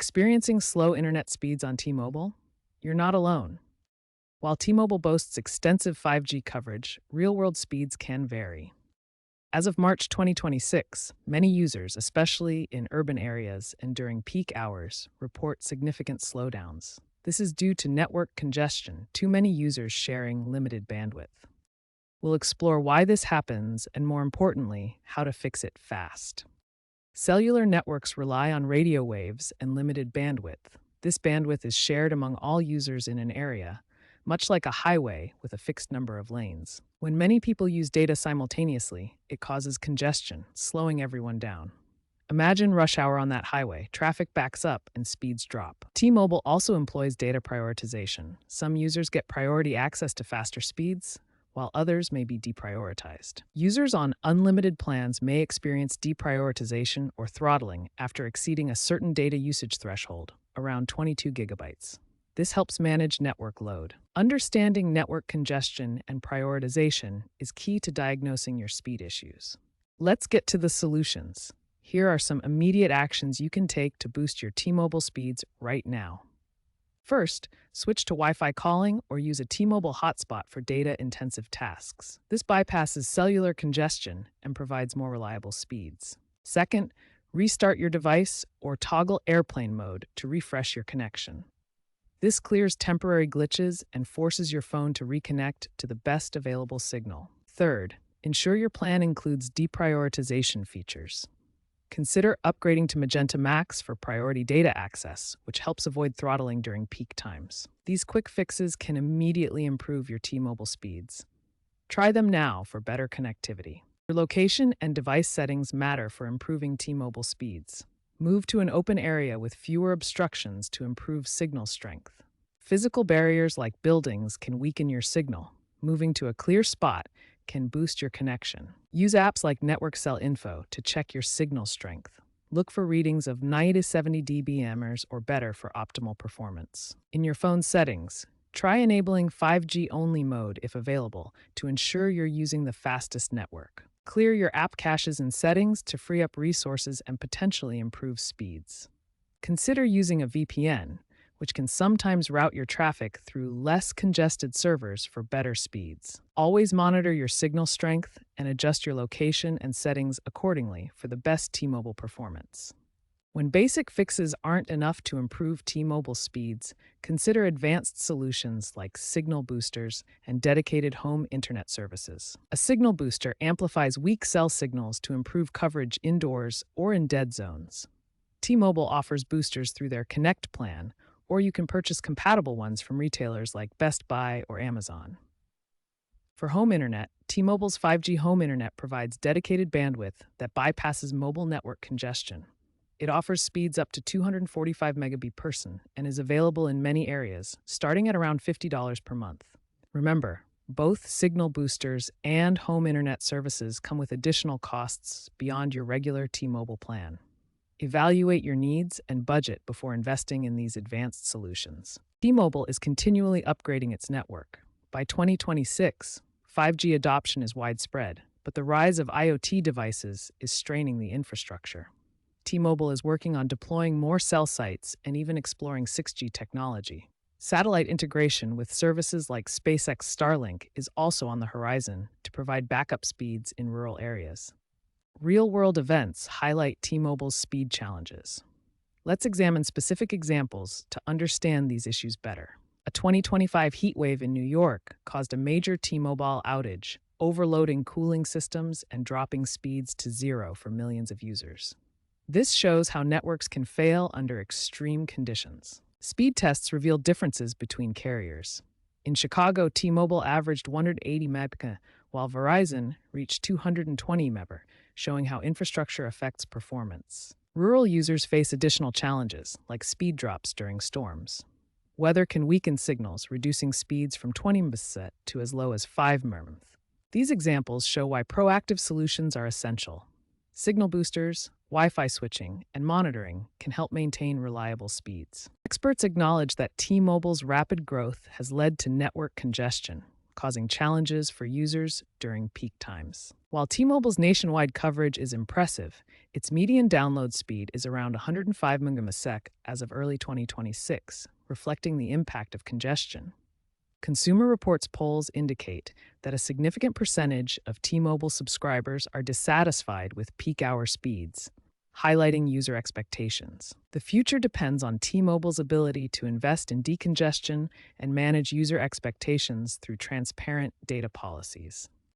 Experiencing slow internet speeds on T-Mobile? You're not alone. While T-Mobile boasts extensive 5G coverage, real-world speeds can vary. As of March 2026, many users, especially in urban areas and during peak hours, report significant slowdowns. This is due to network congestion, too many users sharing limited bandwidth. We'll explore why this happens and, more importantly, how to fix it fast. Cellular networks rely on radio waves and limited bandwidth. This bandwidth is shared among all users in an area, much like a highway with a fixed number of lanes. When many people use data simultaneously, it causes congestion, slowing everyone down. Imagine rush hour on that highway. Traffic backs up and speeds drop. T-Mobile also employs data prioritization. Some users get priority access to faster speeds, while others may be deprioritized. Users on unlimited plans may experience deprioritization or throttling after exceeding a certain data usage threshold, around 22 gigabytes. This helps manage network load. Understanding network congestion and prioritization is key to diagnosing your speed issues. Let's get to the solutions. Here are some immediate actions you can take to boost your T-Mobile speeds right now. First, switch to Wi-Fi calling or use a T-Mobile hotspot for data-intensive tasks. This bypasses cellular congestion and provides more reliable speeds. Second, restart your device or toggle airplane mode to refresh your connection. This clears temporary glitches and forces your phone to reconnect to the best available signal. Third, ensure your plan includes deprioritization features. Consider upgrading to Magenta Max for priority data access, which helps avoid throttling during peak times. These quick fixes can immediately improve your T-Mobile speeds. Try them now for better connectivity. Your location and device settings matter for improving T-Mobile speeds. Move to an open area with fewer obstructions to improve signal strength. Physical barriers like buildings can weaken your signal. Moving to a clear spot can boost your connection. Use apps like Network Cell Info to check your signal strength. Look for readings of 90 to 70 dBm or better for optimal performance. In your phone settings, try enabling 5G only mode if available to ensure you're using the fastest network. Clear your app caches and settings to free up resources and potentially improve speeds. Consider using a VPN, which can sometimes route your traffic through less congested servers for better speeds. Always monitor your signal strength and adjust your location and settings accordingly for the best T-Mobile performance. When basic fixes aren't enough to improve T-Mobile speeds, consider advanced solutions like signal boosters and dedicated home internet services. A signal booster amplifies weak cell signals to improve coverage indoors or in dead zones. T-Mobile offers boosters through their Connect plan, or you can purchase compatible ones from retailers like Best Buy or Amazon. For home internet, T-Mobile's 5G home internet provides dedicated bandwidth that bypasses mobile network congestion. It offers speeds up to 245 megabits per second and is available in many areas, starting at around $50 per month. Remember, both signal boosters and home internet services come with additional costs beyond your regular T-Mobile plan. Evaluate your needs and budget before investing in these advanced solutions. T-Mobile is continually upgrading its network. By 2026, 5G adoption is widespread, but the rise of IoT devices is straining the infrastructure. T-Mobile is working on deploying more cell sites and even exploring 6G technology. Satellite integration with services like SpaceX Starlink is also on the horizon to provide backup speeds in rural areas. Real-world events highlight T-Mobile's speed challenges. Let's examine specific examples to understand these issues better. A 2025 heat wave in New York caused a major T-Mobile outage, overloading cooling systems and dropping speeds to zero for millions of users. This shows how networks can fail under extreme conditions. Speed tests revealed differences between carriers. In Chicago, T-Mobile averaged 180 Mbps, while Verizon reached 220 Mbps, showing how infrastructure affects performance. Rural users face additional challenges, like speed drops during storms. Weather can weaken signals, reducing speeds from 20 Mbps to as low as 5 Mbps. These examples show why proactive solutions are essential. Signal boosters, Wi-Fi switching, and monitoring can help maintain reliable speeds. Experts acknowledge that T-Mobile's rapid growth has led to network congestion, causing challenges for users during peak times. While T-Mobile's nationwide coverage is impressive, its median download speed is around 105 megabytes as of early 2026, reflecting the impact of congestion. Consumer Reports polls indicate that a significant percentage of T-Mobile subscribers are dissatisfied with peak hour speeds, highlighting user expectations. The future depends on T-Mobile's ability to invest in decongestion and manage user expectations through transparent data policies.